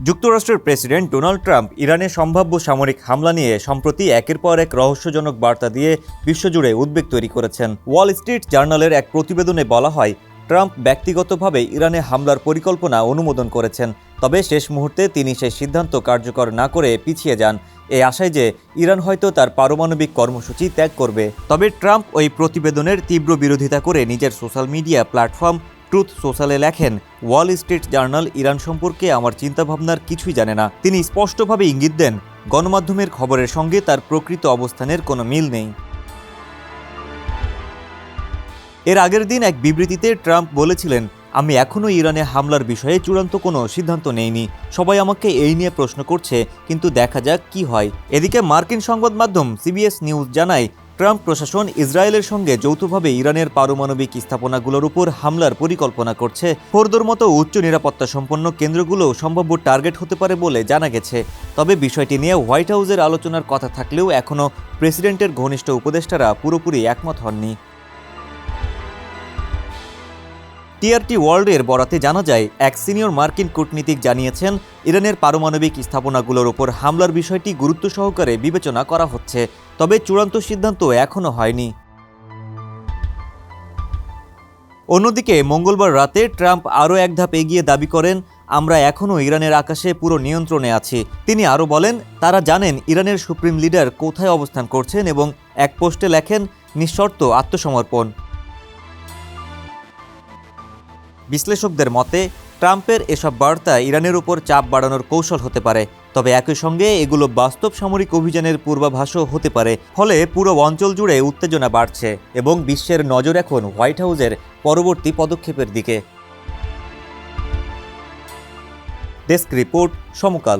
যুক্তরাষ্ট্রের president Donald Trump ইরানে সম্ভাব্য সামরিক হামলা নিয়ে সম্প্রতি একের পর এক রহস্যজনক বার্তা দিয়ে বিশ্বজুড়ে উদ্বেগ তৈরি করেছেন। ওয়াল স্ট্রিট জার্নালের এক প্রতিবেদনে বলা হয়, ট্রাম্প ব্যক্তিগতভাবে ইরানে হামলার পরিকল্পনা অনুমোদন করেছেন, তবে শেষ মুহূর্তে তিনি সেই সিদ্ধান্ত কার্যকর না করে পিছিয়ে যান এই আশায় যে ইরান হয়তো তার পারমাণবিক কর্মসূচি ত্যাগ করবে। তবে ট্রাম্প ওই প্রতিবেদনের তীব্র বিরোধিতা করে নিজের সোশ্যাল মিডিয়া প্ল্যাটফর্ম ট্রুথ সোশ্যালে লেখেন, ওয়াল স্ট্রিট জার্নাল ইরান সম্পর্কে আমার চিন্তাভাবনার কিছুই জানে না। তিনি স্পষ্টভাবে ইঙ্গিত দেন, গণমাধ্যমের খবরের সঙ্গে তার প্রকৃত অবস্থানের কোনো মিল নেই। এর আগের দিন এক বিবৃতিতে ট্রাম্প বলেছিলেন, আমি এখনও ইরানে হামলার বিষয়ে চূড়ান্ত কোনো সিদ্ধান্ত নেইনি। সবাই আমাকে এই নিয়ে প্রশ্ন করছে, কিন্তু দেখা যাক কি হয়। এদিকে মার্কিন সংবাদ মাধ্যম সিবিএস নিউজ জানায়, ট্রাম্প প্রশাসন ইসরায়েলের সঙ্গে যৌথভাবে ইরানের পারমাণবিক স্থাপনাগুলোর উপর হামলার পরিকল্পনা করছে। ফোর্দোর মতো উচ্চ নিরাপত্তা সম্পন্ন কেন্দ্রগুলো সম্ভাব্য টার্গেট হতে পারে বলে জানা গেছে। তবে বিষয়টি নিয়ে হোয়াইট হাউসের আলোচনার কথা থাকলেও এখনও প্রেসিডেন্টের ঘনিষ্ঠ উপদেষ্টারা পুরোপুরি একমত হননি। টিআরটি ওয়ার্ল্ডের বরাতে জানা যায়, এক সিনিয়র মার্কিন কূটনীতিক জানিয়েছেন, ইরানের পারমাণবিক স্থাপনাগুলোর ওপর হামলার বিষয়টি গুরুত্ব সহকারে বিবেচনা করা হচ্ছে, তবে চূড়ান্ত সিদ্ধান্ত এখনও হয়নি। অন্যদিকে মঙ্গলবার রাতে ট্রাম্প আরও এক ধাপ এগিয়ে দাবি করেন, আমরা এখনও ইরানের আকাশে পুরো নিয়ন্ত্রণে আছি। তিনি আরও বলেন, তারা জানেন ইরানের সুপ্রিম লিডার কোথায় অবস্থান করছেন এবং এক পোস্টে লেখেন, নিঃশর্ত আত্মসমর্পণ। বিশ্লেষকদের মতে, ট্রাম্পের এসব বার্তা ইরানের উপর চাপ বাড়ানোর কৌশল হতে পারে, তবে একই সঙ্গে এগুলো বাস্তব সামরিক অভিযানের পূর্বাভাসও হতে পারে। ফলে পুরো অঞ্চল জুড়ে উত্তেজনা বাড়ছে এবং বিশ্বের নজর এখন হোয়াইট হাউসের পরবর্তী পদক্ষেপের দিকে। ডেস্ক রিপোর্ট, সমকাল।